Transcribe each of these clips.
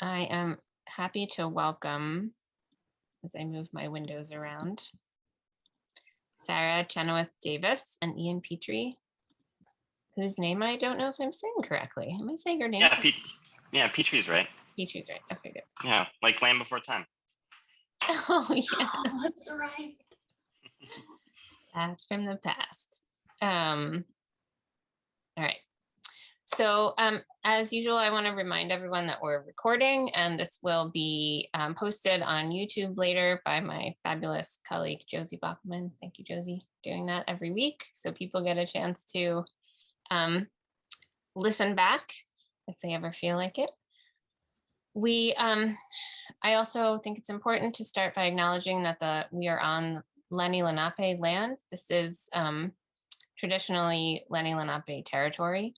I am happy to welcome, as I move my windows around, Sarah Chenoweth Davis and Ian Petrie, whose name I don't know if I'm saying correctly. Am I saying her name? Yeah, Petrie's right. Petrie's right. Okay, good. Yeah, like Land Before Time. Oh, yeah. Oh, that's right. That's from the past. All right. So as usual, I want to remind everyone that we're recording, and this will be posted on YouTube later by my fabulous colleague, Josie Bachman. Thank you, Josie, for doing that every week, so people get a chance to listen back if they ever feel like it. I also think it's important to start by acknowledging that we are on Lenni Lenape land. This is traditionally Lenni Lenape territory.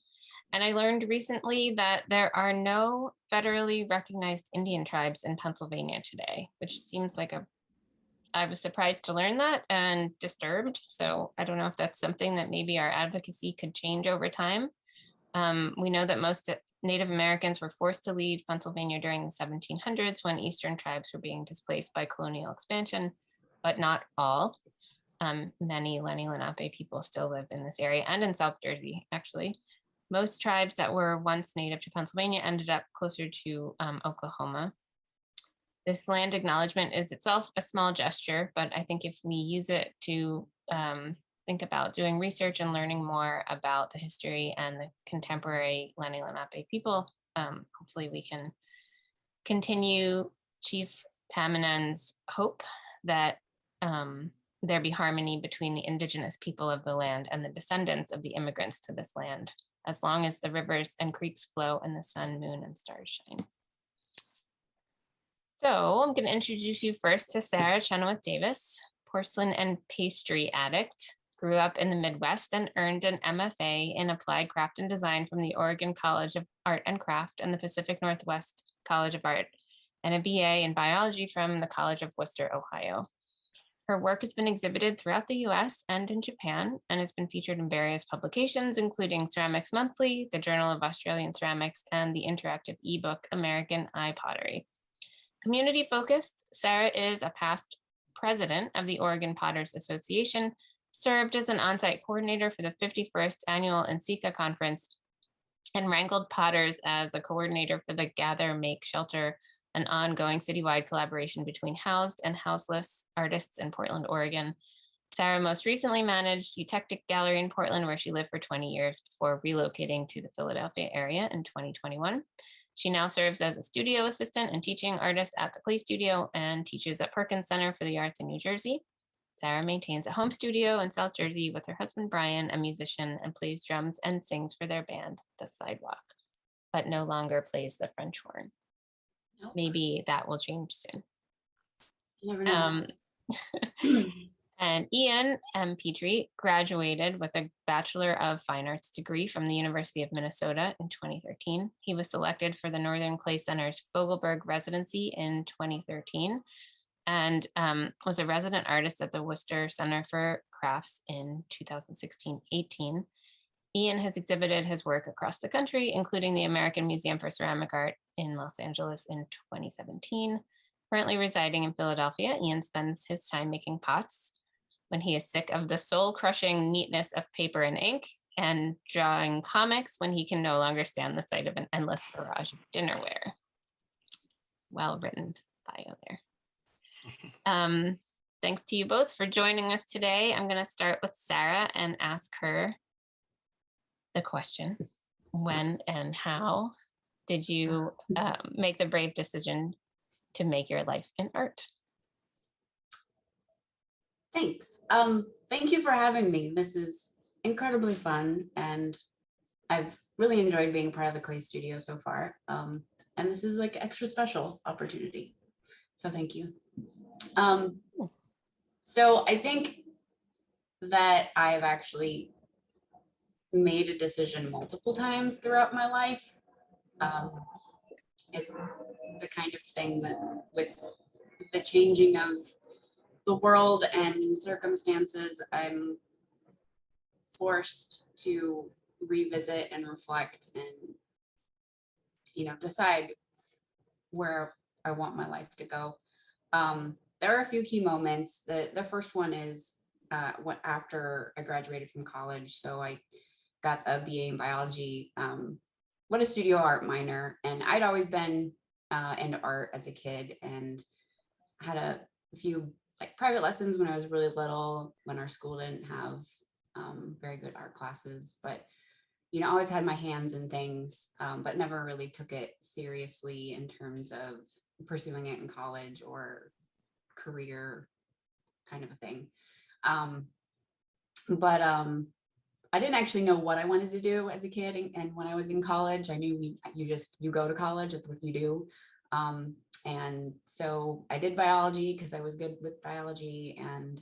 And I learned recently that there are no federally recognized Indian tribes in Pennsylvania today, which seems like I was surprised to learn that and disturbed. So I don't know if that's something that maybe our advocacy could change over time. We know that most Native Americans were forced to leave Pennsylvania during the 1700s when Eastern tribes were being displaced by colonial expansion, but not all. Many Lenni Lenape people still live in this area and in South Jersey, actually. Most tribes that were once native to Pennsylvania ended up closer to Oklahoma. This land acknowledgement is itself a small gesture, but I think if we use it to think about doing research and learning more about the history and the contemporary Lenni Lenape people, hopefully we can continue Chief Tamanen's hope that there be harmony between the indigenous people of the land and the descendants of the immigrants to this land, as long as the rivers and creeks flow and the sun, moon, and stars shine. So I'm going to introduce you first to Sarah Chenoweth Davis, porcelain and pastry addict, grew up in the Midwest and earned an MFA in Applied Craft and Design from the Oregon College of Art and Craft and the Pacific Northwest College of Art, and a BA in biology from the College of Worcester, Ohio. Her work has been exhibited throughout the US and in Japan and has been featured in various publications, including Ceramics Monthly, the Journal of Australian Ceramics, and the interactive ebook American Eye Pottery. Community focused, Sarah is a past president of the Oregon Potters Association, served as an on-site coordinator for the 51st annual NCECA conference, and wrangled potters as a coordinator for the Gather, Make, Shelter, an ongoing citywide collaboration between housed and houseless artists in Portland, Oregon. Sarah most recently managed Eutectic Gallery in Portland, where she lived for 20 years before relocating to the Philadelphia area in 2021. She now serves as a studio assistant and teaching artist at the Clay Studio and teaches at Perkins Center for the Arts in New Jersey. Sarah maintains a home studio in South Jersey with her husband, Brian, a musician, and plays drums and sings for their band, The Sidewalk, but no longer plays the French horn. Nope. Maybe that will change soon. You never know. And Ian Petrie graduated with a Bachelor of Fine Arts degree from the University of Minnesota in 2013. He was selected for the Northern Clay Center's Fogelberg residency in 2013 and was a resident artist at the Worcester Center for Crafts in 2016-18. Ian has exhibited his work across the country, including the American Museum for Ceramic Art in Los Angeles in 2017. Currently residing in Philadelphia, Ian spends his time making pots when he is sick of the soul-crushing neatness of paper and ink, and drawing comics when he can no longer stand the sight of an endless barrage of dinnerware. Well-written bio there. Thanks to you both for joining us today. I'm going to start with Sarah and ask her the question, when and how did you make the brave decision to make your life in art? Thanks. Thank you for having me. This is incredibly fun, and I've really enjoyed being part of the Clay Studio so far. And this is like extra special opportunity. So thank you. So I think that I've actually made a decision multiple times throughout my life. It's the kind of thing that with the changing of the world and circumstances, I'm forced to revisit and reflect and, decide where I want my life to go. There are a few key moments. The first one is after I graduated from college. So I got a BA in biology, went a studio art minor, and I'd always been into art as a kid, and had a few like private lessons when I was really little, when our school didn't have very good art classes, but always had my hands in things, but never really took it seriously in terms of pursuing it in college or career kind of a thing. But I didn't actually know what I wanted to do as a kid. And when I was in college, I knew you go to college, it's what you do. And so I did biology because I was good with biology, and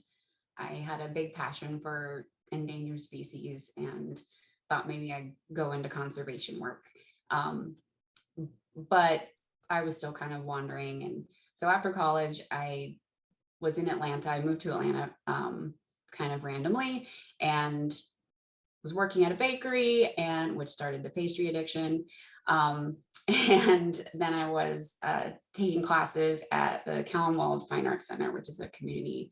I had a big passion for endangered species and thought maybe I'd go into conservation work. But I was still kind of wandering. And so after college, I was in Atlanta. I moved to Atlanta kind of randomly, and was working at a bakery, and which started the pastry addiction. And then I was taking classes at the Callenwald Fine Arts Center, which is a community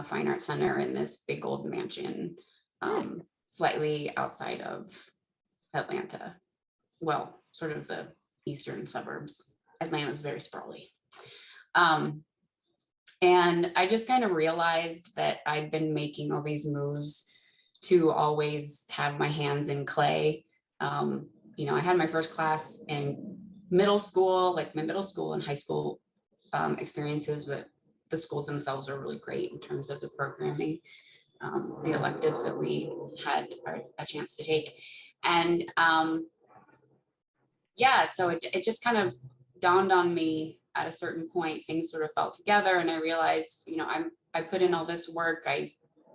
fine arts center in this big old mansion, slightly outside of Atlanta. Well, sort of the eastern suburbs. Atlanta's very sprawly. And I just kind of realized that I'd been making all these moves to always have my hands in clay. I had my first class in middle school, like my middle school and high school experiences, but the schools themselves are really great in terms of the programming, the electives that we had a chance to take. And so it just kind of dawned on me at a certain point. Things sort of fell together, and I realized, I put in all this work. I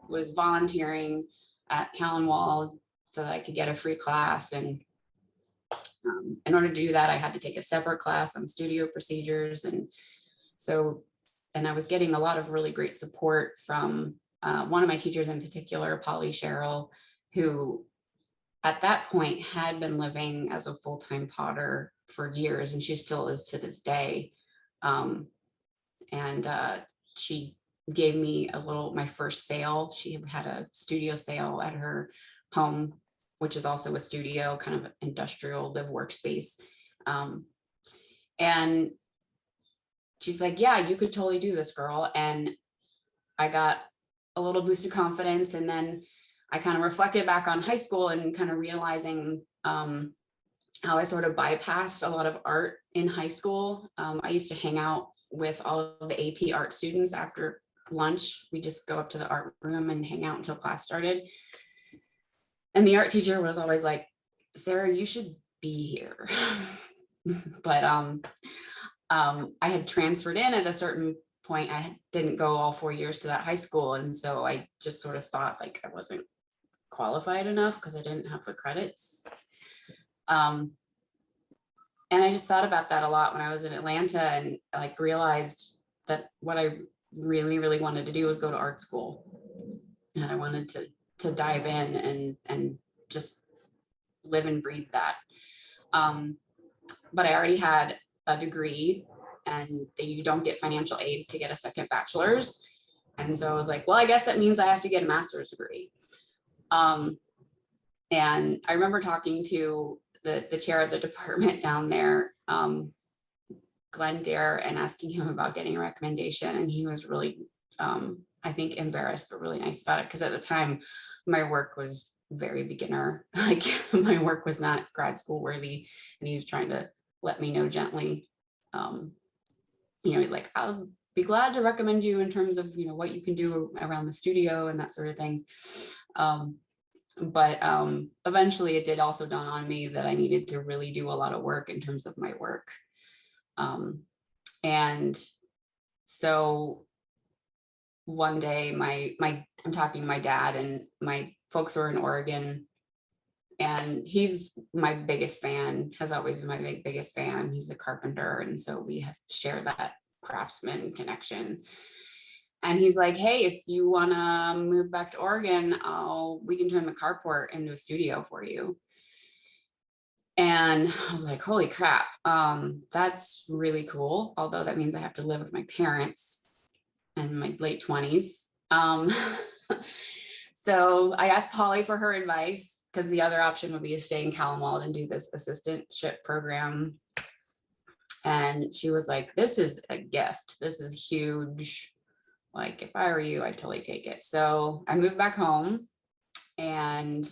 was volunteering at Callenwald so that I could get a free class. And in order to do that, I had to take a separate class on studio procedures. And I was getting a lot of really great support from one of my teachers in particular, Polly Sherrill, who at that point had been living as a full-time potter for years, and she still is to this day. She gave me my first sale. She had a studio sale at her home, which is also a studio, kind of industrial live workspace. And she's like, yeah, you could totally do this, girl. And I got a little boost of confidence. And then I kind of reflected back on high school and kind of realizing how I sort of bypassed a lot of art in high school. I used to hang out with all of the AP art students after lunch. We just go up to the art room and hang out until class started. And the art teacher was always like, Sarah, you should be here. But I had transferred in at a certain point. I didn't go all 4 years to that high school. And so I just sort of thought like I wasn't qualified enough because I didn't have the credits. And I just thought about that a lot when I was in Atlanta, and like realized that what I really, really wanted to do was go to art school. And I wanted to dive in and just live and breathe that. But I already had a degree, and you don't get financial aid to get a second bachelor's. And so I was like, well, I guess that means I have to get a master's degree. And I remember talking to the chair of the department down there, Glenn Dare, and asking him about getting a recommendation. And he was really, I think, embarrassed, but really nice about it. Because at the time, my work was very beginner. Like my work was not grad school worthy. And he was trying to let me know gently. He's like, I'll be glad to recommend you in terms of, what you can do around the studio and that sort of thing. But eventually it did also dawn on me that I needed to really do a lot of work in terms of my work. And so one day I'm talking to my dad, and my folks were in Oregon, and he's my biggest fan, has always been my biggest fan. He's a carpenter. And so we have shared that craftsman connection. And he's like, hey, if you want to move back to Oregon, we can turn the carport into a studio for you. And I was like, holy crap, that's really cool. Although that means I have to live with my parents in my late 20s. So I asked Polly for her advice because the other option would be to stay in Calamwald and do this assistantship program. And she was like, this is a gift. This is huge. Like, if I were you, I'd totally take it. So I moved back home and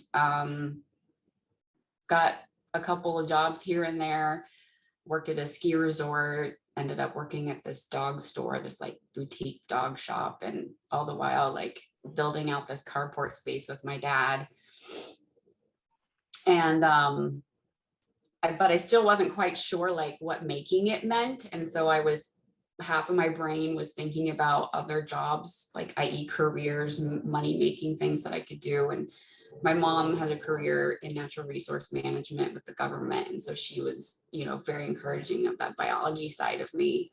got a couple of jobs here and there, worked at a ski resort, ended up working at this dog store, this like boutique dog shop, and all the while like building out this carport space with my dad. And but I still wasn't quite sure like what making it meant. And so half of my brain was thinking about other jobs, like i.e. careers, money making things that I could do. And my mom has a career in natural resource management with the government. And so she was, very encouraging of that biology side of me.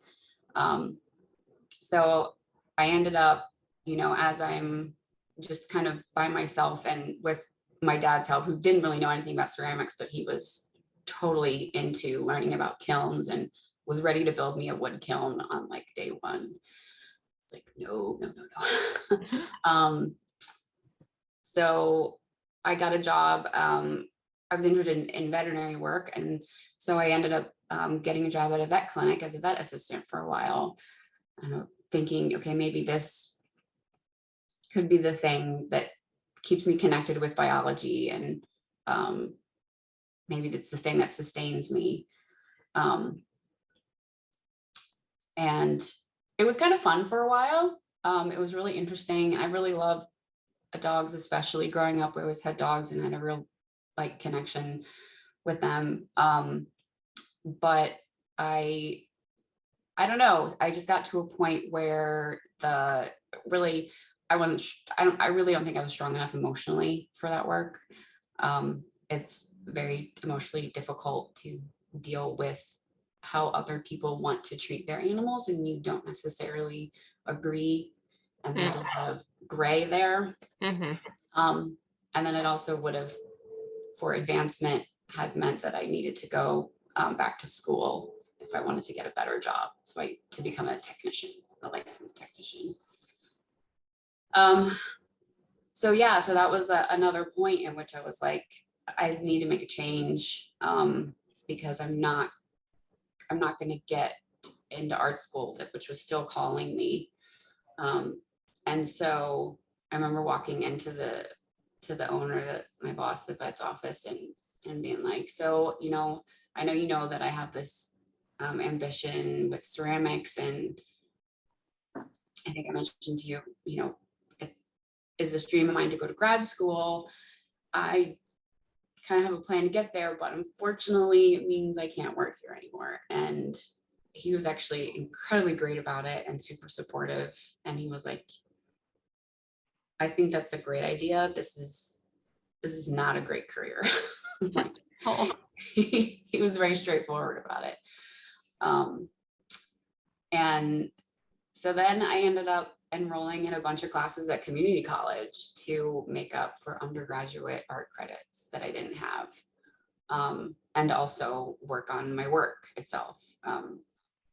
So I ended up, as I'm just kind of by myself and with my dad's help, who didn't really know anything about ceramics, but he was totally into learning about kilns and was ready to build me a wood kiln on like day one. Like, no. So I got a job. I was interested in veterinary work. And so I ended up getting a job at a vet clinic as a vet assistant for a while. Thinking, okay, maybe this could be the thing that keeps me connected with biology, and maybe that's the thing that sustains me. And it was kind of fun for a while. It was really interesting. I really love dogs, especially growing up. We always had dogs and had a real like connection with them. But I don't know. I just got to a point where I really don't think I was strong enough emotionally for that work. It's very emotionally difficult to deal with how other people want to treat their animals and you don't necessarily agree. And there's a lot of gray there. Mm-hmm. And then it also would have, for advancement, had meant that I needed to go back to school if I wanted to get a better job. So to become a technician, a licensed technician. So that was another point in which I was like, I need to make a change because I'm not going to get into art school, which was still calling me. And so I remember walking into the owner, my boss, the vet's office, and being like, so, I know that I have this ambition with ceramics, and I think I mentioned to you, it is this dream of mine to go to grad school. I kind of have a plan to get there, but unfortunately it means I can't work here anymore. And he was actually incredibly great about it and super supportive. And he was like, I think that's a great idea. This is not a great career. Like, he was very straightforward about it. And so then I ended up enrolling in a bunch of classes at community college to make up for undergraduate art credits that I didn't have, and also work on my work itself.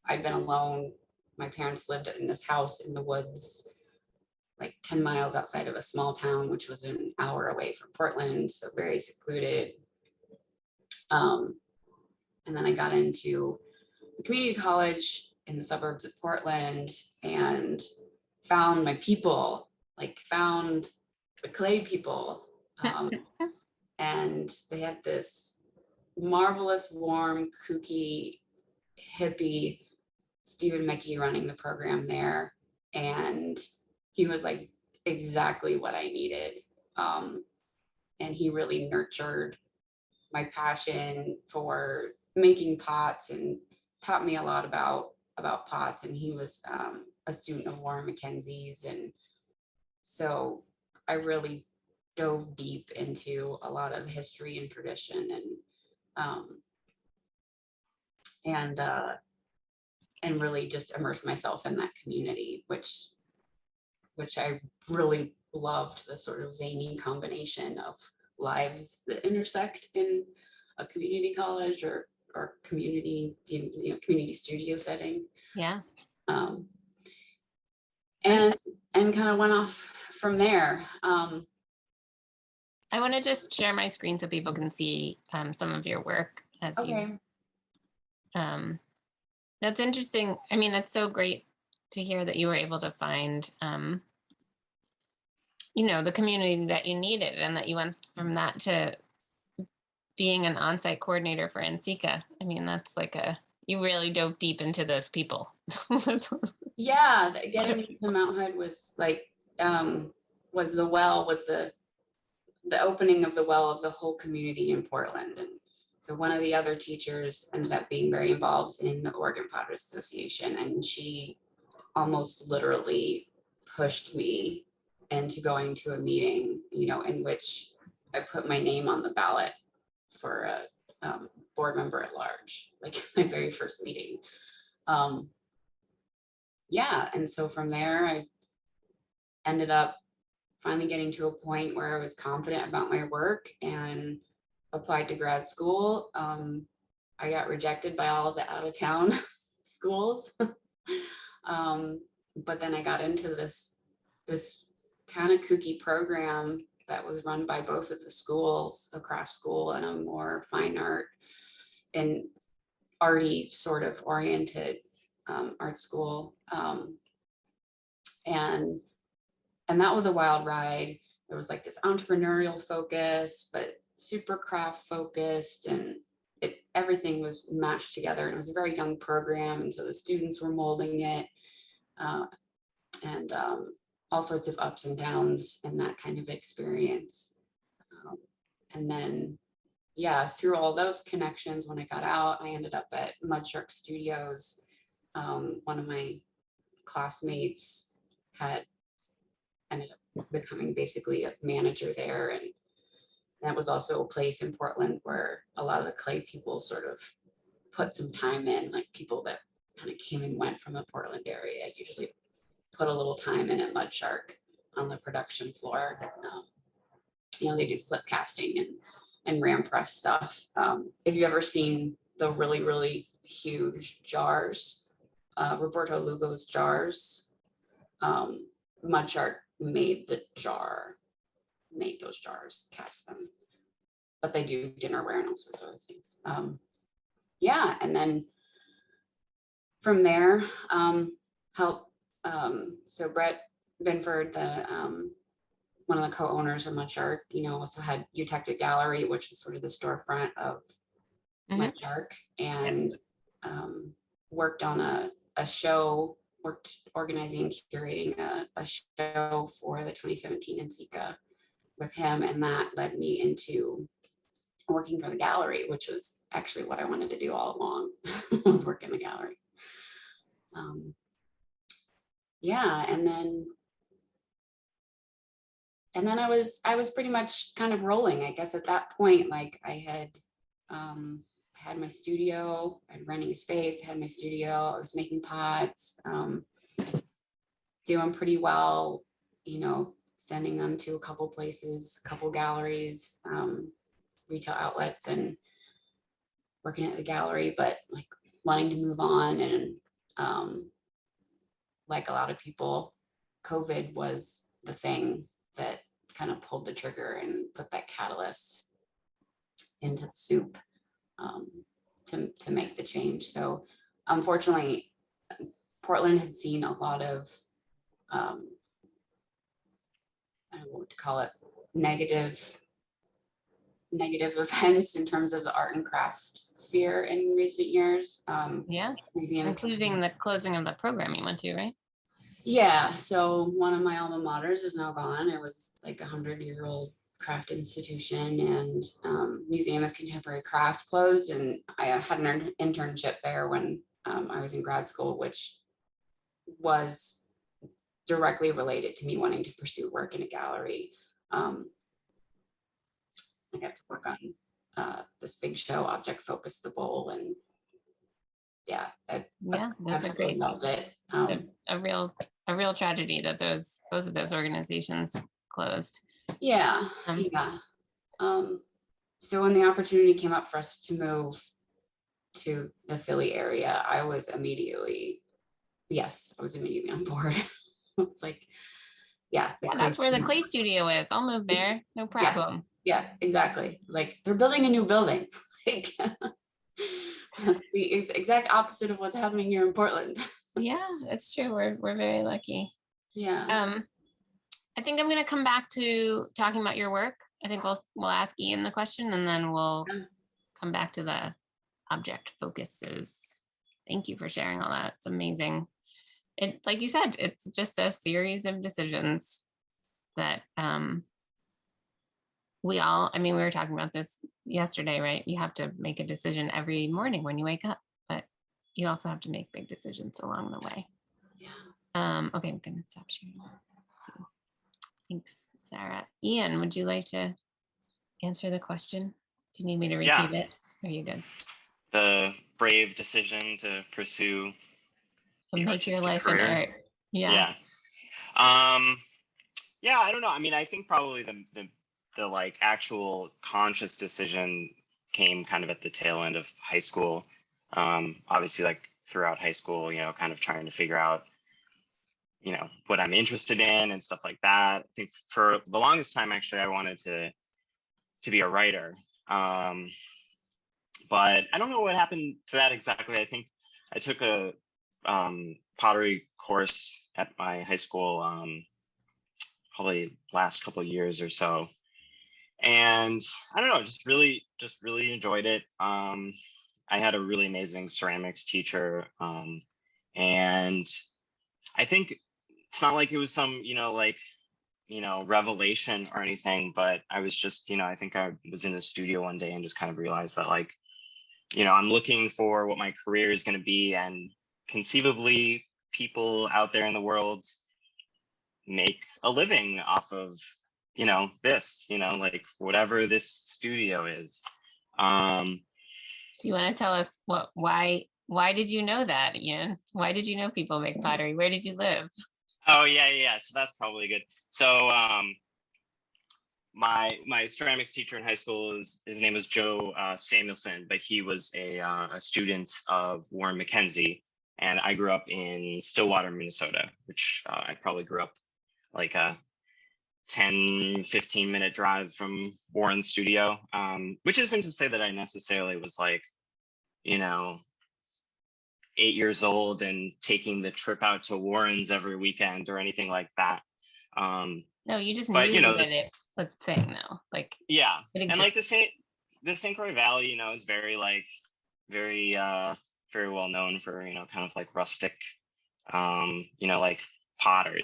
I'd been alone. My parents lived in this house in the woods, like 10 miles outside of a small town, which was an hour away from Portland, so very secluded. And then I got into the community college in the suburbs of Portland and found my people, like found the clay people. And they had this marvelous, warm, kooky, hippie Stephen Mickey running the program there. And he was like exactly what I needed. And he really nurtured my passion for making pots and taught me a lot about pots. And he was a student of Warren Mackenzie's. And so I really dove deep into a lot of history and tradition, and really just immersed myself in that community, which I really loved, the sort of zany combination of lives that intersect in a community college or community, community studio setting. Yeah. And kind of went off from there. I want to just share my screen so people can see some of your work as Okay. you. That's interesting. I mean, that's so great to hear that you were able to find, the community that you needed, and that you went from that to being an on-site coordinator for NCECA. I mean, that's like you really dove deep into those people. Yeah, getting to Mount Hood was like, was the opening of the well of the whole community in Portland. And so one of the other teachers ended up being very involved in the Oregon Padres Association, and she almost literally pushed me into going to a meeting, in which I put my name on the ballot for a board member at large, like my very first meeting. Yeah, and so from there, I ended up finally getting to a point where I was confident about my work and applied to grad school. I got rejected by all of the out-of-town schools. But then I got into this kind of kooky program that was run by both of the schools, a craft school and a more fine art and arty sort of oriented art school. And that was a wild ride. There was like this entrepreneurial focus, but super craft focused, and everything was mashed together. And it was a very young program, and so the students were molding it, and all sorts of ups and downs in that kind of experience. And then, yeah, through all those connections, when I got out, I ended up at Mudshark Studios. One of my classmates had ended up becoming basically a manager there, and that was also a place in Portland where a lot of the clay people sort of put some time in, like people that kind of came and went from the Portland area usually put a little time in at Mudshark on the production floor. They do slip casting and ram press stuff. If you've ever seen the really, really huge jars, Roberto Lugo's jars, Mudshark made those jars, cast them, but they do dinnerware and all sorts of other things. Yeah, and then from there, so Brett Binford, one of the co-owners of Mudshark, also had Eutectic Gallery, which was sort of the storefront of Mudshark, and worked on a show, organizing and curating a show for the 2017 NCECA with him, and that led me into working for the gallery, which was actually what I wanted to do all along, was work in the gallery. Yeah, and then I was pretty much kind of rolling, I guess, at that point. Like I had my studio, I'd renting a space, had my studio, I was making pots, doing pretty well, sending them to a couple places, a couple galleries, retail outlets, and working at the gallery, but like wanting to move on. And like a lot of people, COVID was the thing that kind of pulled the trigger and put that catalyst into the soup to make the change. So unfortunately, Portland had seen a lot of I don't know what to call it, negative events in terms of the art and craft sphere in recent years. Yeah, museum, including the closing of the program you went to, right? Yeah, so one of my alma maters is now gone. It was like a 100-year-old craft institution, and Museum of Contemporary Craft closed, and I had an internship there when I was in grad school, which was directly related to me wanting to pursue work in a gallery. I got to work on this big show, Object Focus the Bowl, and yeah, I that's absolutely loved it. It's a real tragedy that both of those organizations closed. Yeah. So when the opportunity came up for us to move to the Philly area, I was immediately on board. It's like, yeah, the Yeah, clay that's where the studio. clay studio is. I'll move there. No Yeah, problem. yeah, exactly. Like they're building a new building. Like that's the exact opposite of what's happening here in Portland. Yeah, it's true. We're very lucky. Yeah. I think I'm gonna come back to talking about your work. I think we'll ask Ian the question and then we'll come back to the object focuses. Thank you for sharing all that. It's amazing. It, like you said, it's just a series of decisions that we were talking about this yesterday, right? You have to make a decision every morning when you wake up, but you also have to make big decisions along the way. Yeah. Okay, I'm gonna stop sharing. Thanks, Sarah. Ian, would you like to answer the question? Do you need me to repeat it? Are you good? The brave decision to pursue the Make your artistic life career. an art. Yeah. Yeah. Yeah, I don't know. I mean, I think probably the like actual conscious decision came kind of at the tail end of high school. Obviously, like throughout high school, kind of trying to figure out, what I'm interested in and stuff like that. I think for the longest time, actually, I wanted to be a writer. But I don't know what happened to that exactly. I think I took a pottery course at my high school, probably last couple of years or so. And I don't know, just really enjoyed it. I had a really amazing ceramics teacher. And I think it's not like it was some, revelation or anything, but I was just, I think I was in the studio one day and just kind of realized that like, I'm looking for what my career is going to be, and conceivably people out there in the world make a living off of, this, like whatever this studio is. Do you want to tell us why did you know that, Ian? Why did you know people make pottery? Where did you live? Oh, yeah. So that's probably good. So, my ceramics teacher in high school, his name was Joe Samuelson, but he was a student of Warren Mackenzie, and I grew up in Stillwater, Minnesota, which I probably grew up like a 10-15 minute drive from Warren's studio, which isn't to say that I necessarily was like, 8 years old and taking the trip out to Warren's every weekend or anything like that. No, you just but knew that it was a thing, though. Like, yeah, and like the St. Croix Valley, is very like very very well known for kind of like rustic, like potters,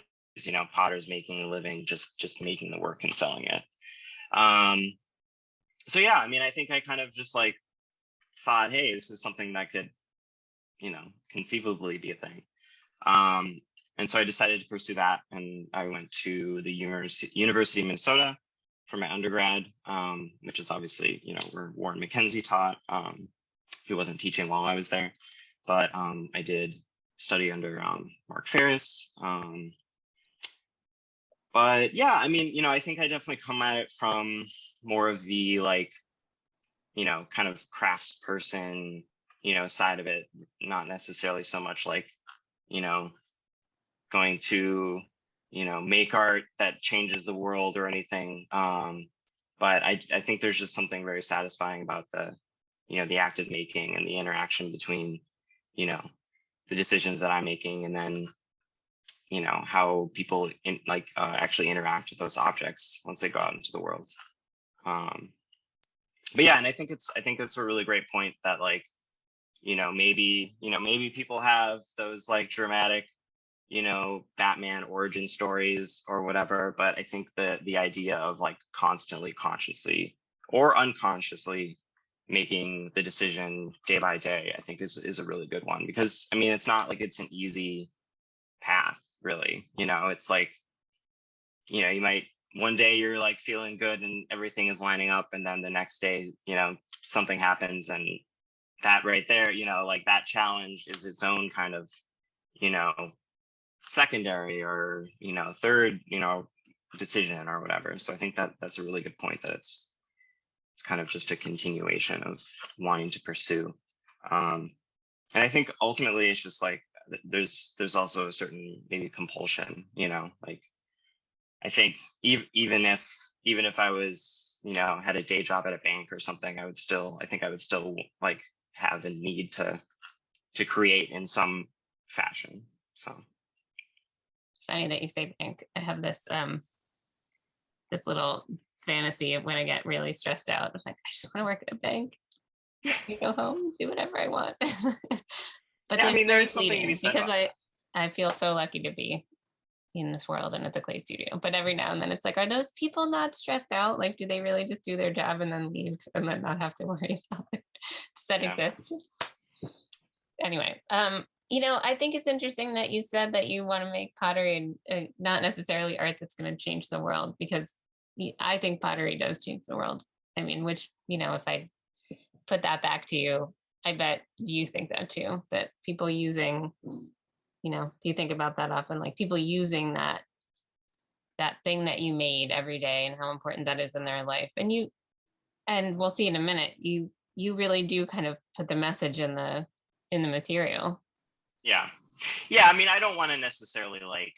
potters making a living, just making the work and selling it. So yeah, I mean, I think I kind of just like thought, hey, this is something that could, conceivably be a thing. And so I decided to pursue that, and I went to the University of Minnesota for my undergrad, which is obviously, where Warren Mackenzie taught. He wasn't teaching while I was there, but I did study under Mark Ferris. But yeah, I mean, I think I definitely come at it from more of the like, kind of crafts person, side of it, not necessarily so much like, going to, make art that changes the world or anything. But I think there's just something very satisfying about the act of making and the interaction between, the decisions that I'm making, and then, how people actually interact with those objects once they go out into the world. But yeah, and I think it's a really great point that like, maybe people have those like dramatic, Batman origin stories or whatever, but I think the idea of like constantly consciously or unconsciously making the decision day by day, I think is a really good one, because I mean, it's not like it's an easy path, really. It's like, you might, one day you're like feeling good and everything is lining up, and then the next day, something happens, and that right there, like that challenge is its own kind of, secondary or, third, decision or whatever. So I think that's a really good point, that it's kind of just a continuation of wanting to pursue. And I think ultimately it's just like there's also a certain maybe compulsion, like I think even if I was, had a day job at a bank or something, I would still like have a need to create in some fashion. So it's funny that you say bank. I have this this little fantasy of when I get really stressed out. I'm like, I just want to work at a bank. You go home, do whatever I want. But yeah, I mean, there's no something to be said because about I feel so lucky to be in this world and at the clay studio. But every now and then it's like, are those people not stressed out? Like, do they really just do their job and then leave and then not have to worry about it? Does that exist? Anyway, I think it's interesting that you said that you want to make pottery not necessarily art that's going to change the world, because I think pottery does change the world. I mean, which, if I put that back to you, I bet you think that too, that people using, do you think about that often? Like people using that thing that you made every day and how important that is in their life. And we'll see in a minute, you really do kind of put the message in the material. Yeah. I mean, I don't want to necessarily like,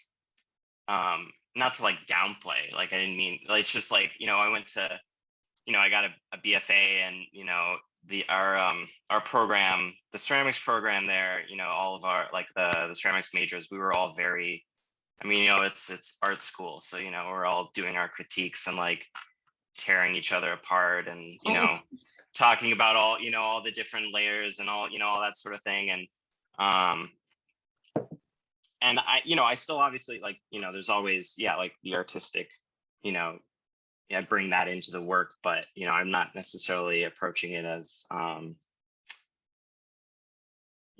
not to like downplay, like I didn't mean, like, it's just like, I went to, I got a BFA, and, our program, the ceramics program there, all of our, like the ceramics majors, we were all very, I mean, it's art school. So, we're all doing our critiques and like tearing each other apart and, talking about all, all the different layers and all, all that sort of thing. And I still obviously like, there's always, like the artistic, bring that into the work, but, I'm not necessarily approaching it as, I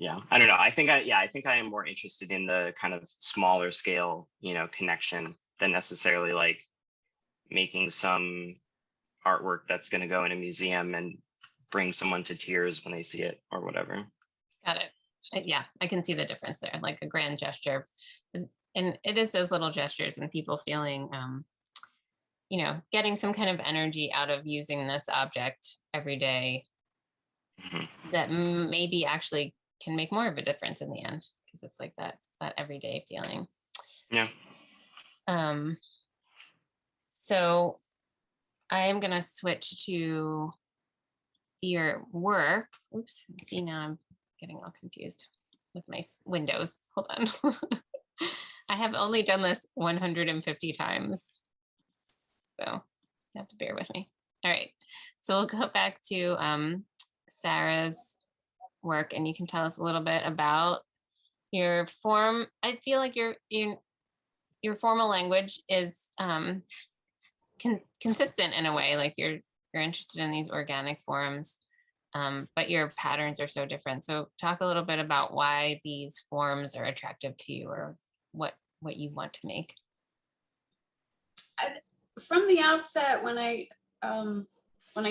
don't know. I think I am more interested in the kind of smaller scale, connection than necessarily like making some artwork that's going to go in a museum and bring someone to tears when they see it or whatever. Got it. Yeah, I can see the difference there, like a grand gesture. And it is those little gestures and people feeling, getting some kind of energy out of using this object every day that maybe actually can make more of a difference in the end, because it's like that everyday feeling. Yeah. So I am going to switch to your work. Oops. See, now I'm getting all confused with my windows. Hold on. I have only done this 150 times. So you have to bear with me. All right. So we'll go back to Sarah's work, and you can tell us a little bit about your form. I feel like your formal language is consistent in a way, like you're interested in these organic forms, but your patterns are so different. So talk a little bit about why these forms are attractive to you, or what you want to make. From the outset, when I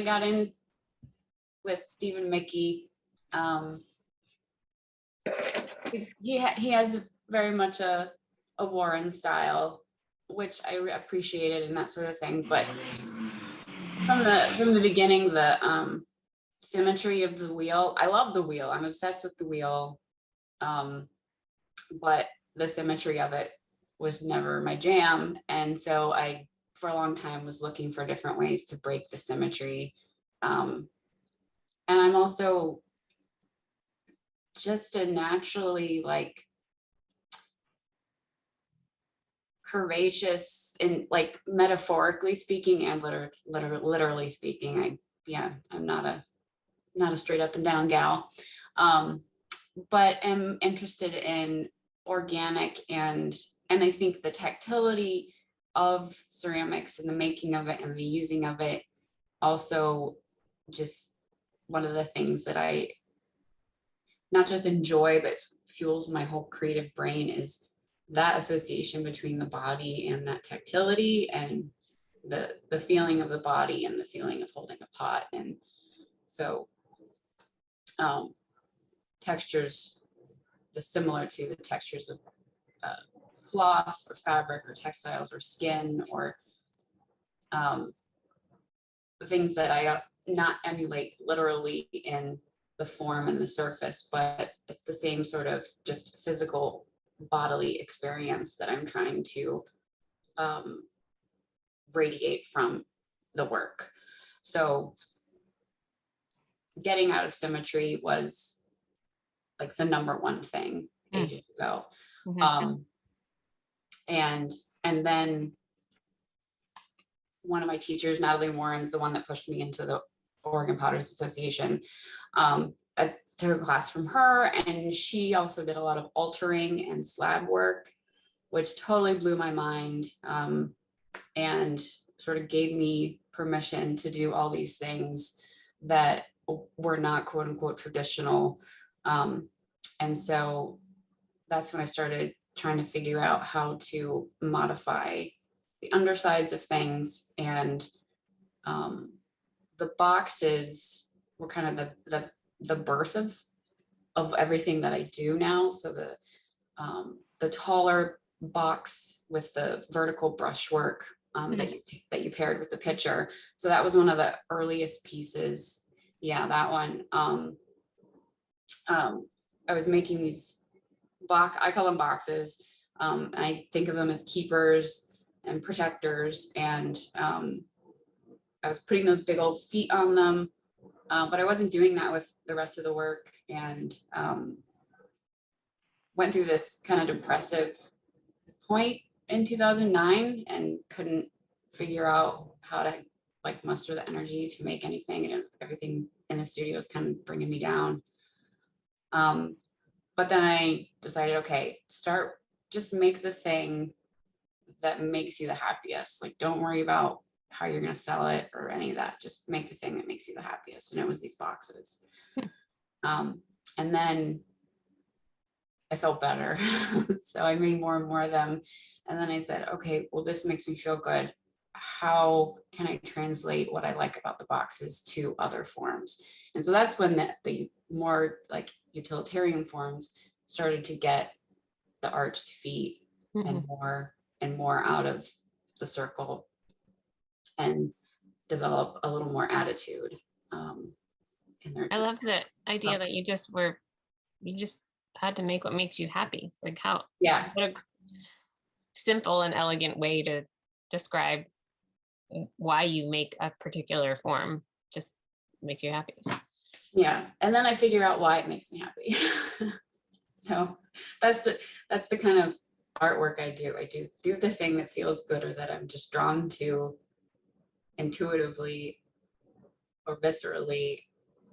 got in with Stephen Mickey, he has very much a Warren style, which I appreciated and that sort of thing. But from the beginning, the symmetry of the wheel, I love the wheel. I'm obsessed with the wheel, but the symmetry of it was never my jam, and so I, for a long time, was looking for different ways to break the symmetry. And I'm also just a naturally like curvaceous, in like metaphorically speaking and literally speaking. I'm not a straight up and down gal, but am interested in organic and I think the tactility of ceramics and the making of it and the using of it, also just one of the things that I not just enjoy but fuels my whole creative brain, is that association between the body and that tactility and the feeling of the body and the feeling of holding a pot. And so textures, similar to the textures of cloth or fabric or textiles or skin, or the things that I not emulate literally in the form and the surface, but it's the same sort of just physical bodily experience that I'm trying to radiate from the work. So getting out of symmetry was like the number one thing ages ago. And then one of my teachers, Natalie Warren's the one that pushed me into the Oregon Potters Association. I took a class from her, and she also did a lot of altering and slab work, which totally blew my mind, and sort of gave me permission to do all these things that were not quote unquote traditional. And so that's when I started trying to figure out how to modify the undersides of things. And the boxes were kind of the birth of everything that I do now. So the taller box with the vertical brushwork that you paired with the picture. So that was one of the earliest pieces. Yeah, that one. I was making these I call them boxes. I think of them as keepers and protectors. And I was putting those big old feet on them, but I wasn't doing that with the rest of the work, and went through this kind of depressive point in 2009 and couldn't figure out how to like muster the energy to make anything, and everything in the studio was kind of bringing me down. But then I decided, okay, just make the thing that makes you the happiest. Like, don't worry about how you're going to sell it or any of that. Just make the thing that makes you the happiest. And it was these boxes. And then I felt better. So I made more and more of them. And then I said, okay, well, this makes me feel good. How can I translate what I like about the boxes to other forms? And so that's when the more like utilitarian forms started to get the arched feet and more out of the circle, and develop a little more attitude in their. I love the idea that you just had to make what makes you happy. Like what a simple and elegant way to describe why you make a particular form. Just makes you happy. Yeah, and then I figure out why it makes me happy. So that's the kind of artwork I do. I do the thing that feels good, or that I'm just drawn to intuitively or viscerally,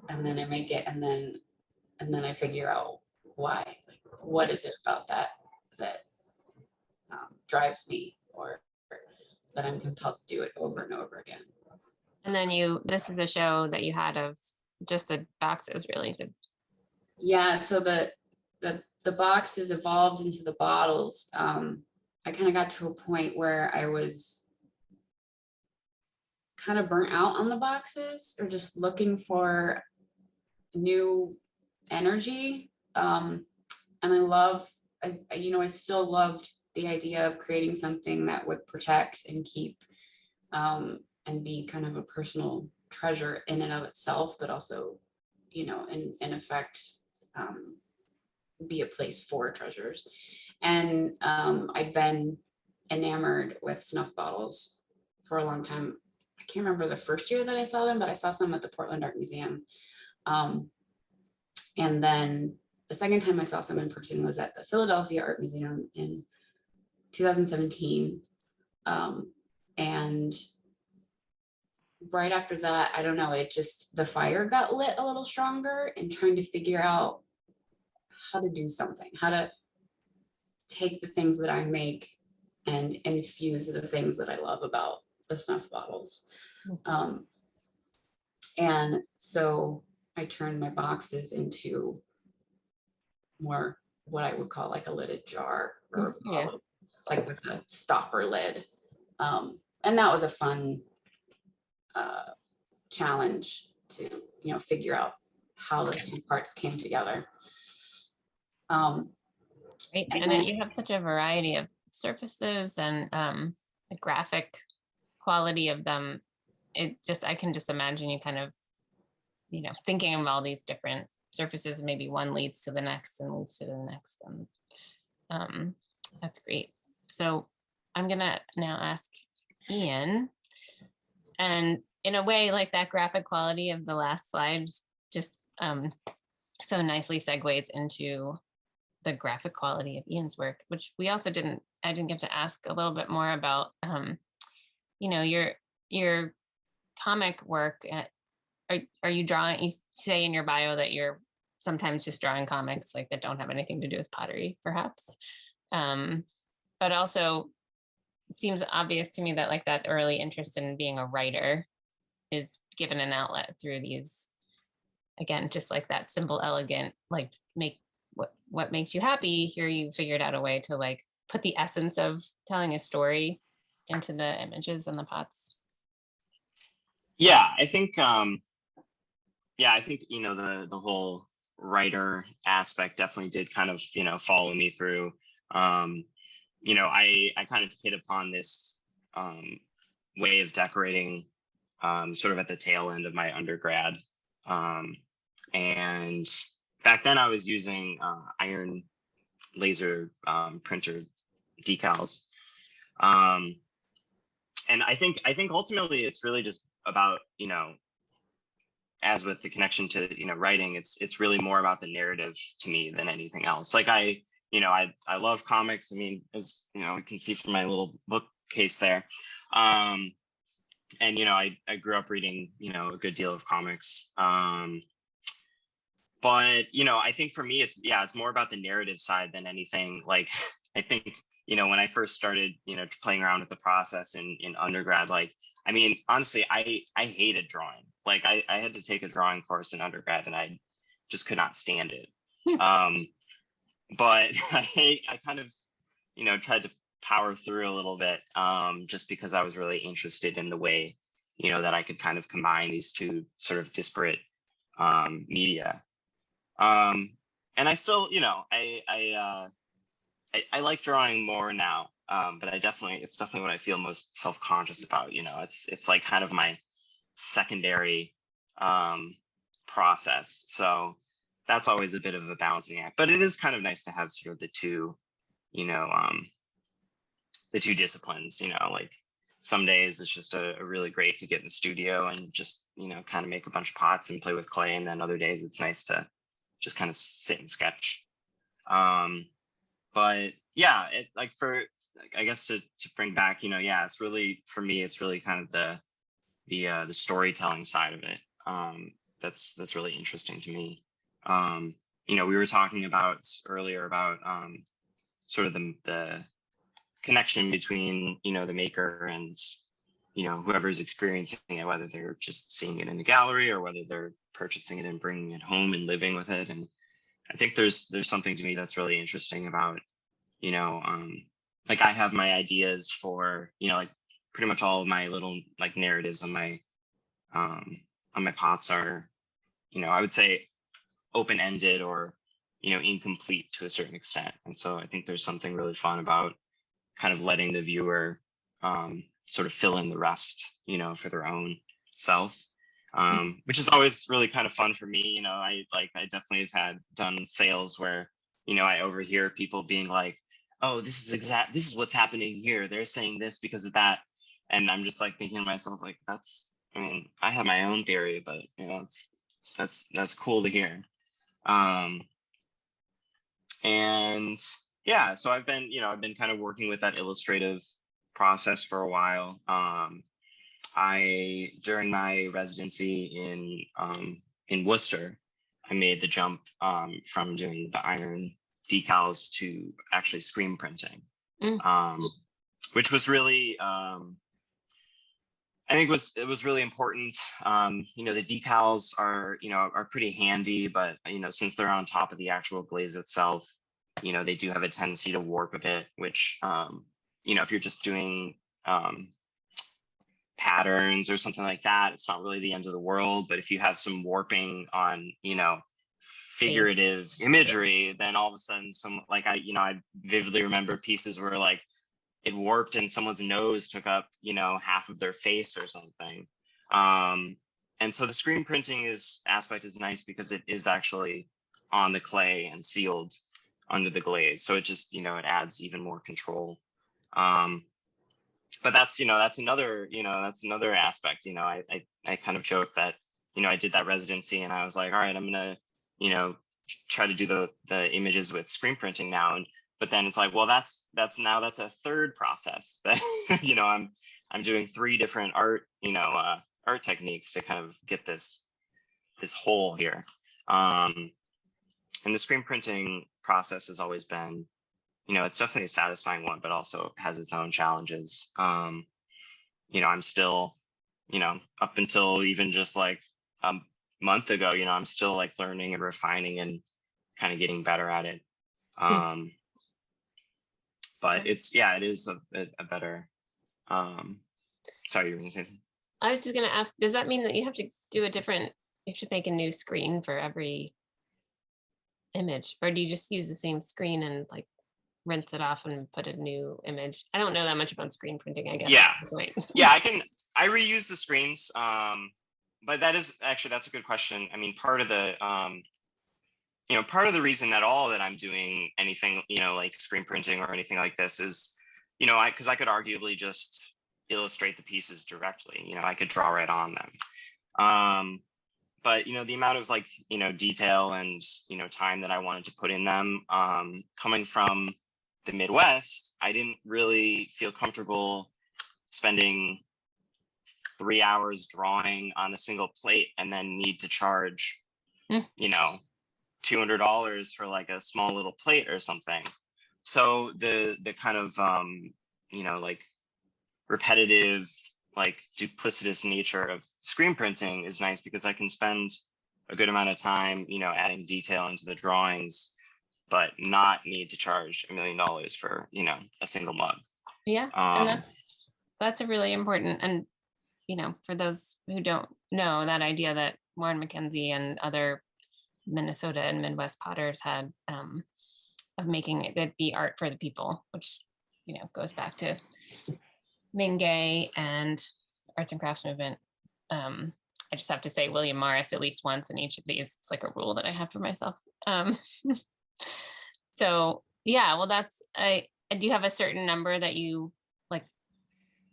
and then I make it, and then I figure out why. Like, what is it about that drives me, or that I'm compelled to do it over and over again. And then this is a show that you had of just the boxes, really. Yeah, so the boxes evolved into the bottles. I kind of got to a point where I was kind of burnt out on the boxes, or just looking for new energy. And I still loved the idea of creating something that would protect and keep, and be kind of a personal treasure in and of itself, but also, in effect, be a place for treasures. And I'd been enamored with snuff bottles for a long time. I can't remember the first year that I saw them, but I saw some at the Portland Art Museum. And then the second time I saw some in person was at the Philadelphia Art Museum in 2017. And right after that, I don't know, the fire got lit a little stronger, and trying to figure out how to do something, how to take the things that I make and infuse the things that I love about the snuff bottles. And so I turned my boxes into more what I would call like a lidded jar, or like with a stopper lid. And that was a fun challenge to, figure out how the two parts came together. Right. And then you have such a variety of surfaces and the graphic quality of them. I can just imagine you kind of thinking of all these different surfaces, maybe one leads to the next and leads to the next. And that's great. So I'm gonna now ask Ian, and in a way, like that graphic quality of the last slide just so nicely segues into the graphic quality of Ian's work, which I didn't get to ask a little bit more about. Your comic work. Are you drawing? You say in your bio that you're sometimes just drawing comics like that don't have anything to do with pottery, perhaps. But also, it seems obvious to me that like that early interest in being a writer is given an outlet through these, again, just like that simple, elegant, like make what makes you happy. Here you figured out a way to like put the essence of telling a story into the images and the pots. Yeah, I think the whole writer aspect definitely did kind of follow me through. I kind of hit upon this way of decorating sort of at the tail end of my undergrad, and back then I was using iron laser printer decals, and I think ultimately it's really just about as with the connection to writing, it's really more about the narrative to me than anything else. Like I love comics. I mean, as you can see from my little bookcase there, and I grew up reading a good deal of comics, but I think for me it's more about the narrative side than anything. Like I think when I first started playing around with the process in undergrad, like I mean, honestly, I hated drawing. Like I had to take a drawing course in undergrad and I just could not stand it. But I kind of, tried to power through a little bit, just because I was really interested in the way, that I could kind of combine these two sort of disparate media. And I still, I like drawing more now. But it's definitely what I feel most self-conscious about. It's like kind of my secondary process. So that's always a bit of a balancing act, but it is kind of nice to have sort of the two disciplines. Like some days it's just a really great to get in the studio and just kind of make a bunch of pots and play with clay, and then other days it's nice to just kind of sit and sketch. But yeah, I guess to bring back, it's really, for me, it's really kind of the storytelling side of it. That's really interesting to me. We were talking about earlier about sort of the connection between, the maker and, whoever's experiencing it, whether they're just seeing it in the gallery or whether they're purchasing it and bringing it home and living with it. And I think there's something to me that's really interesting about, like I have my ideas for, like pretty much all of my little like narratives on my pots are, I would say open-ended or, incomplete to a certain extent. And so I think there's something really fun about kind of letting the viewer sort of fill in the rest, for their own self, which is always really kind of fun for me. I definitely have done sales where, I overhear people being like, oh, this is what's happening here. They're saying this because of that. And I'm just like thinking to myself, like, I have my own theory, but that's cool to hear. And yeah, so I've been kind of working with that illustrative process for a while. During my residency in Worcester, I made the jump from doing the iron decals to actually screen printing, which was really, I think it was really important. The decals are pretty handy, but since they're on top of the actual glaze itself, they do have a tendency to warp a bit, which if you're just doing patterns or something like that, it's not really the end of the world. But if you have some warping on figurative imagery, then all of a sudden I vividly remember pieces where like it warped and someone's nose took up half of their face or something, and so the screen printing aspect is nice because it is actually on the clay and sealed under the glaze. So it just, it adds even more control. But that's another aspect. I kind of joke that, I did that residency and I was like, all right, I'm gonna, try to do the images with screen printing now. But then it's like, well, that's a third process that, I'm doing 3 different art techniques to kind of get this whole here. And the screen printing process has always been, it's definitely a satisfying one, but also has its own challenges. I'm still, up until even just like a month ago, I'm still like learning and refining and kind of getting better at it. But it is a better, sorry, you were gonna say something? I was just going to ask, does that mean that you have to you have to make a new screen for every image, or do you just use the same screen and like rinse it off and put a new image? I don't know that much about screen printing, I guess. Yeah, I reuse the screens. But that's a good question. I mean, part of the reason at all that I'm doing anything, like screen printing or anything like this is, because I could arguably just illustrate the pieces directly. I could draw right on them. But the amount of like, detail and, time that I wanted to put in them, coming from the Midwest, I didn't really feel comfortable spending 3 hours drawing on a single plate and then need to charge, $200 for like a small little plate or something. So the kind of, like repetitive, like duplicitous nature of screen printing is nice because I can spend a good amount of time, adding detail into the drawings, but not need to charge $1 million for, a single mug. Yeah. And that's a really important, and, for those who don't know, that idea that Warren McKenzie and other Minnesota and Midwest potters had of making it be art for the people, which, goes back to Mingay and arts and crafts movement. I just have to say William Morris at least once in each of these. It's like a rule that I have for myself. So yeah, well, do you have a certain number that you like?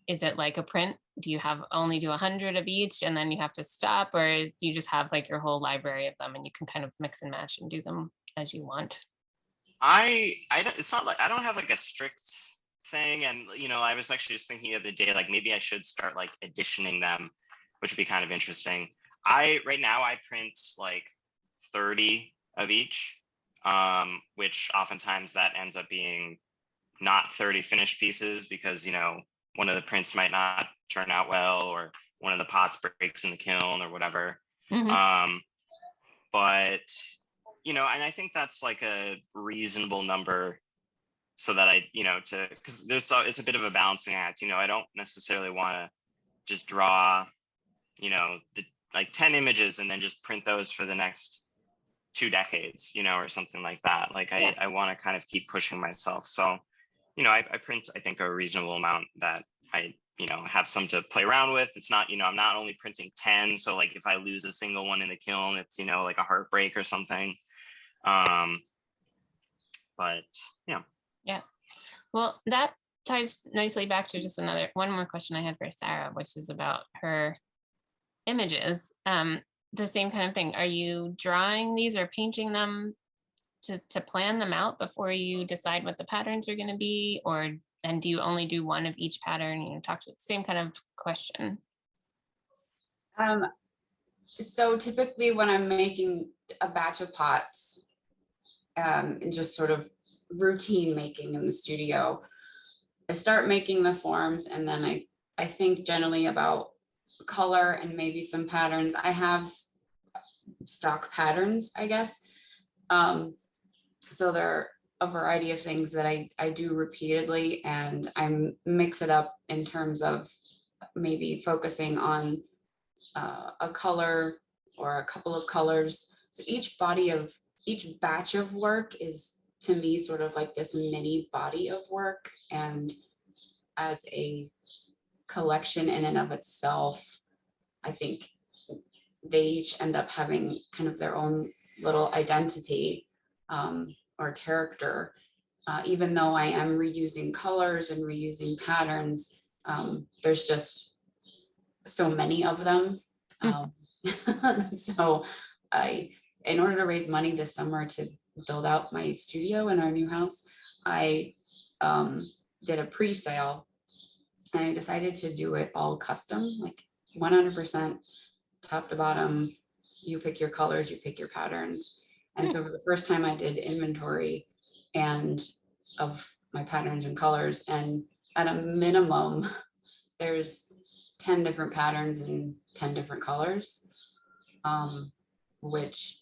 Is it like a print? Do you only do 100 of each and then you have to stop, or do you just have like your whole library of them and you can kind of mix and match and do them as you want? It's not like I don't have like a strict thing, and I was actually just thinking the other day, like maybe I should start like editioning them, which would be kind of interesting. Right now I print like 30 of each, which oftentimes that ends up being not 30 finished pieces because one of the prints might not turn out well, or one of the pots breaks in the kiln or whatever. Mm-hmm. But and I think that's like a reasonable number, so that because it's a bit of a balancing act. I don't necessarily want to just draw, like 10 images and then just print those for the next 2 decades, or something like that. Like I want to kind of keep pushing myself. So, I print, I think, a reasonable amount that I, have some to play around with. It's not, I'm not only printing 10. So like if I lose a single one in the kiln, it's, like a heartbreak or something. But yeah. Yeah. Well, that ties nicely back to just one more question I had for Sarah, which is about her images. The same kind of thing. Are you drawing these or painting them to plan them out before you decide what the patterns are going to be, and do you only do one of each pattern? Talk to the same kind of question. So typically when I'm making a batch of pots, and just sort of routine making in the studio, I start making the forms, and then I think generally about color and maybe some patterns. I have stock patterns, I guess. So there are a variety of things that I do repeatedly, and I mix it up in terms of maybe focusing on a color or a couple of colors. So each batch of work is, to me, sort of like this mini body of work, and as a collection in and of itself, I think they each end up having kind of their own little identity or character. Even though I am reusing colors and reusing patterns, there's just so many of them. So in order to raise money this summer to build out my studio in our new house, I did a pre-sale, and I decided to do it all custom, like 100% top to bottom. You pick your colors, you pick your patterns. And so for the first time I did inventory and of my patterns and colors, and at a minimum, there's 10 different patterns and 10 different colors, which,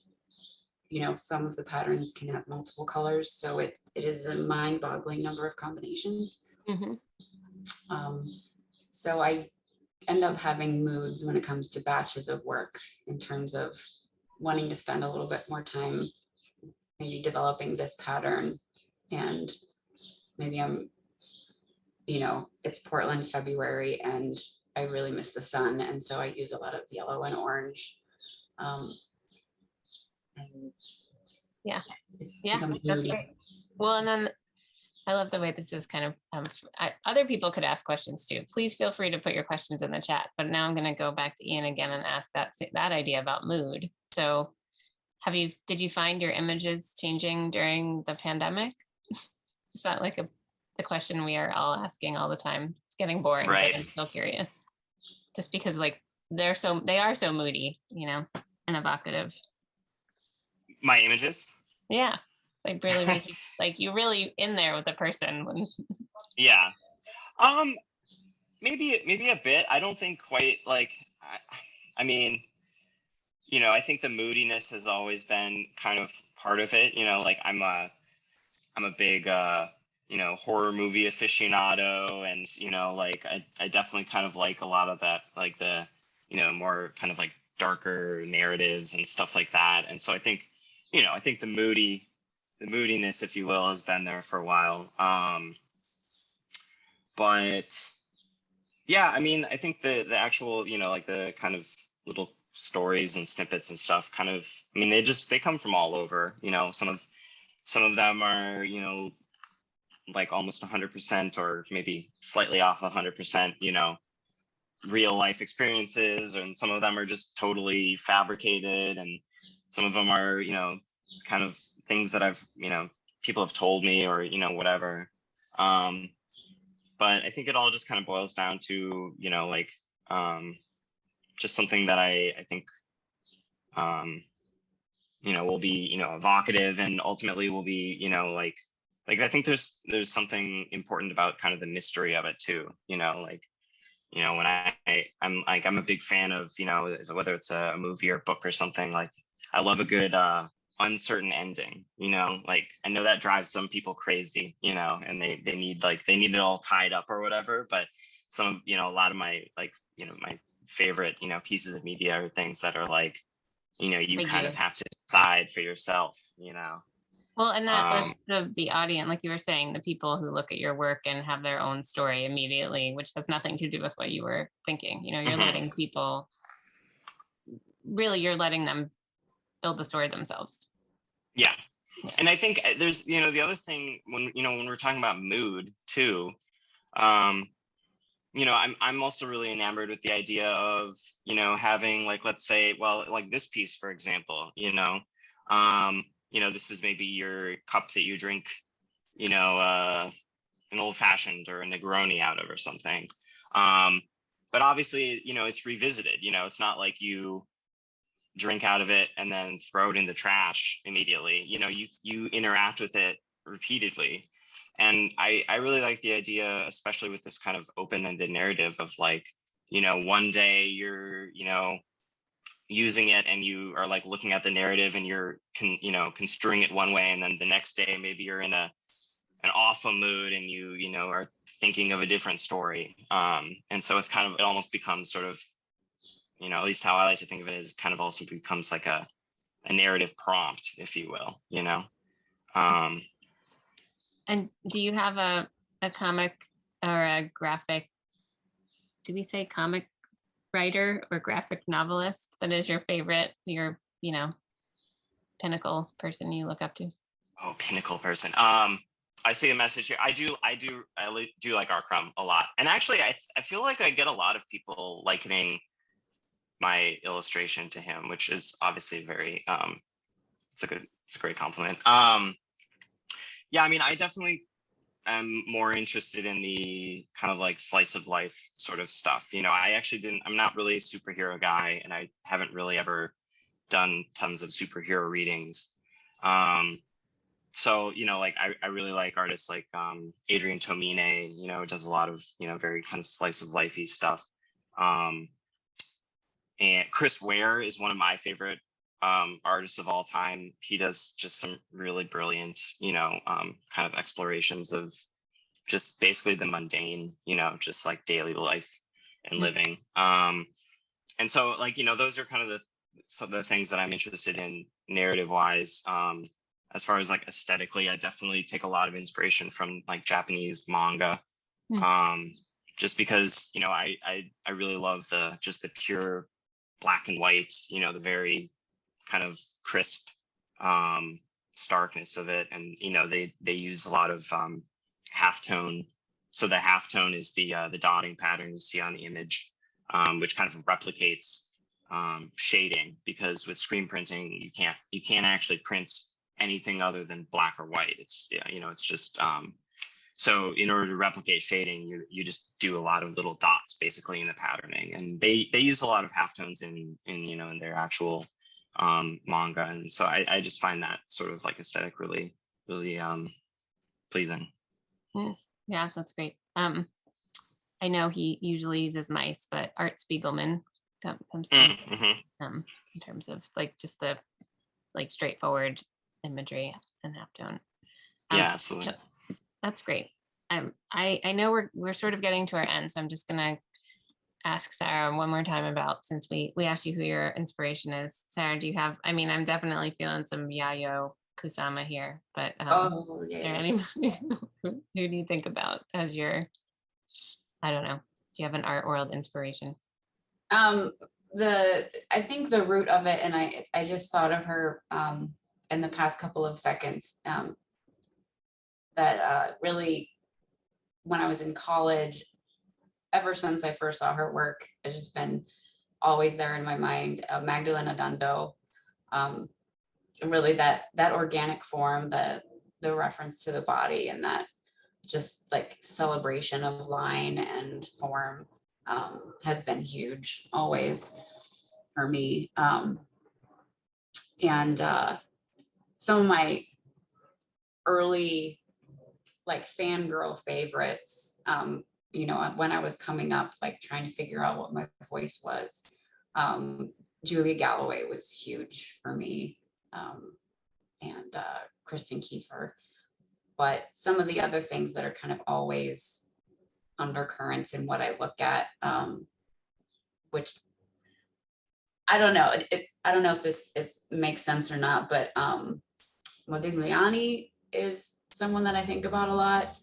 you know, some of the patterns can have multiple colors. So it is a mind-boggling number of combinations. So I end up having moods when it comes to batches of work, in terms of wanting to spend a little bit more time maybe developing this pattern, and maybe I'm, you know, it's Portland February and I really miss the sun, and so I use a lot of yellow and orange. And Yeah, it's yeah, become that's moody. great. Well, and then I love the way this is kind of, other people could ask questions too. Please feel free to put your questions in the chat, but now I'm going to go back to Ian again and ask that idea about mood. So did you find your images changing during the pandemic? Is that like the question we are all asking all the time? It's getting boring, Right. but I'm still curious. Just because like they are so moody, you know, and evocative. My images? Yeah. Like really make you, like you really in there with the person when Yeah. Maybe a bit. I don't think quite like I mean, you know, I think the moodiness has always been kind of part of it. You know, like I'm a big you know, horror movie aficionado, and you know, like I definitely kind of like a lot of that, like the, you know, more kind of like darker narratives and stuff like that. And so I think, you know, I think the moodiness, if you will, has been there for a while. But yeah, I mean, I think the actual, you know, like the kind of little stories and snippets and stuff kind of, I mean, they come from all over. You know, some of them are, you know, like almost 100% or maybe slightly off 100%, you know, real life experiences, and some of them are just totally fabricated, and some of them are, you know, kind of things that I've, you know, people have told me, or, you know, whatever. But I think it all just kind of boils down to, you know, like just something that I think you know, will be, you know, evocative, and ultimately will be, you know, like I think there's something important about kind of the mystery of it too, you know, like, you know, when I'm a big fan of, you know, whether it's a movie or book or something, like I love a good uncertain ending, you know, like I know that drives some people crazy, you know, and they need it all tied up or whatever. But some of, you know, a lot of my, like, you know, my favorite, you know, pieces of media are things that are like, you know, you kind of have to decide for yourself, you know. Well, and that's the audience, like you were saying, the people who look at your work and have their own story immediately, which has nothing to do with what you were thinking. You know, you're letting people, really, you're letting them build the story themselves. Yeah. And I think there's, you know, the other thing when, you know, when we're talking about mood too, you know, I'm also really enamored with the idea of, you know, having, like, let's say, well, like this piece, for example, you know, this is maybe your cup that you drink, you know, an old fashioned or a Negroni out of or something. But obviously, you know, it's revisited, you know, it's not like you drink out of it and then throw it in the trash immediately. You know, you interact with it repeatedly. And I really like the idea, especially with this kind of open-ended narrative of, like, you know, one day you're, you know, using it and you are like looking at the narrative and you're construing it one way, and then the next day maybe you're in an awful mood and you know are thinking of a different story. And so it's kind of, it almost becomes sort of, you know, at least how I like to think of it, is kind of also becomes like a narrative prompt, if you will, you know. And do you have a comic or a graphic, do we say comic writer or graphic novelist that is your favorite, your, pinnacle person you look up to? Oh, pinnacle person. I see a message here. I do like R. Crumb a lot. And actually, I feel like I get a lot of people likening my illustration to him, which is obviously very, it's a great compliment. Yeah, I mean, I definitely am more interested in the kind of like slice of life sort of stuff. I'm not really a superhero guy, and I haven't really ever done tons of superhero readings. So, like I really like artists like Adrian Tomine, does a lot of, very kind of slice of lifey stuff. And Chris Ware is one of my favorite artists of all time. He does just some really brilliant, kind of explorations of just basically the mundane, just like daily life and living. And so like, those are kind of some of the things that I'm interested in narrative wise. As far as like aesthetically, I definitely take a lot of inspiration from like Japanese manga. Just because, I really love the pure black and white, the very kind of crisp starkness of it. And, they use a lot of halftone. So the halftone is the dotting pattern you see on the image, which kind of replicates shading, because with screen printing, you can't actually print anything other than black or white. It's, it's just, so in order to replicate shading, you just do a lot of little dots basically in the patterning, and they use a lot of halftones in their actual manga. And so I just find that sort of like aesthetic really, really pleasing. Yeah, that's great. I know he usually uses mice, but Art Spiegelman comes in terms of like just the like straightforward imagery and halftone. Yeah, absolutely. Yep. That's great. I know we're sort of getting to our end, so I'm just gonna ask Sarah one more time about, since we asked you who your inspiration is. Sarah, do you have? I mean, I'm definitely feeling some Yayoi Kusama here, but Oh yeah. is there anybody who do you think about as your? I don't know. Do you have an art world inspiration? I think the root of it, and I just thought of her in the past couple of seconds. That really, when I was in college, ever since I first saw her work, it's just been always there in my mind. Magdalena Dando, really that organic form, the reference to the body, and that just like celebration of line and form has been huge always for me. And some of my early like fangirl favorites, when I was coming up, like trying to figure out what my voice was, Julia Galloway was huge for me, and Kristen Kiefer. But some of the other things that are kind of always undercurrents in what I look at, which I don't know. I don't know if this makes sense or not, but Modigliani is someone that I think about a lot.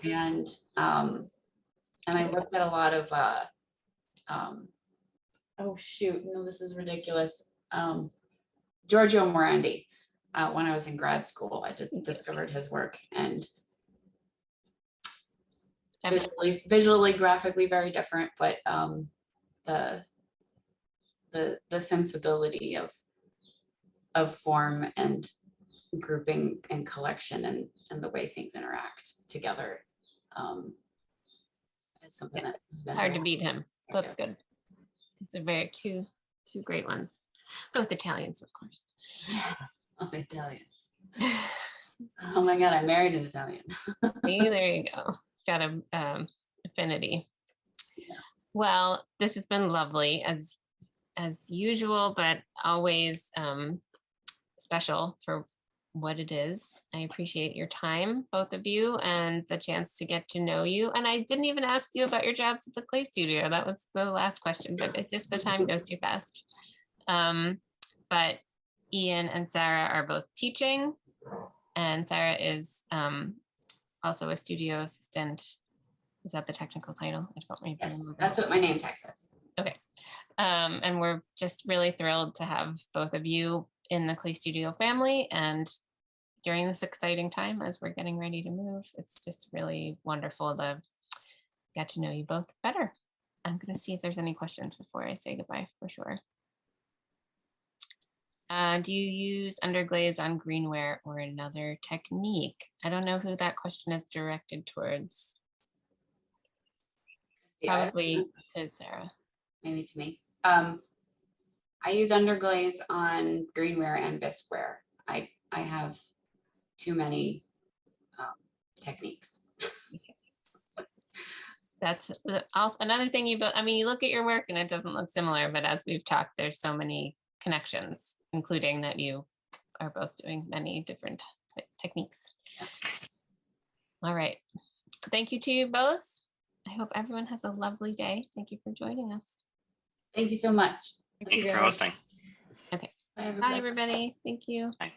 And I looked at a lot of oh shoot, no, this is ridiculous. Giorgio Morandi. When I was in grad school, I just discovered his work, and visually, graphically very different, but the sensibility of form and grouping and collection and the way things interact together is something that has been hard to beat him. That's good. It's a very two great ones, both Italians, of course. Oh, Italians. Oh my God, I married an Italian. See, there you go. Got a affinity. Yeah. Well, this has been lovely as usual, but always special for what it is. I appreciate your time, both of you, and the chance to get to know you. And I didn't even ask you about your jobs at the clay studio. That was the last question, but the time goes too fast. But Ian and Sarah are both teaching, and Sarah is also a studio assistant. Is that the technical title? I don't remember. Yes, that's what my name tag says. Okay. And we're just really thrilled to have both of you in the Clay Studio family, and during this exciting time as we're getting ready to move. It's just really wonderful to get to know you both better. I'm going to see if there's any questions before I say goodbye for sure. Do you use underglaze on greenware or another technique? I don't know who that question is directed towards. Yeah, Probably to Sarah. maybe to me. I use underglaze on greenware and bisqueware. I have too many techniques. That's also another thing you both, I mean, you look at your work and it doesn't look similar, but as we've talked, there's so many connections, including that you are both doing many different techniques. All right. Thank you to you both. I hope everyone has a lovely day. Thank you for joining us. Thank you so much. Thanks for hosting. Okay. Bye, Bye, everybody. Thank you. Bye.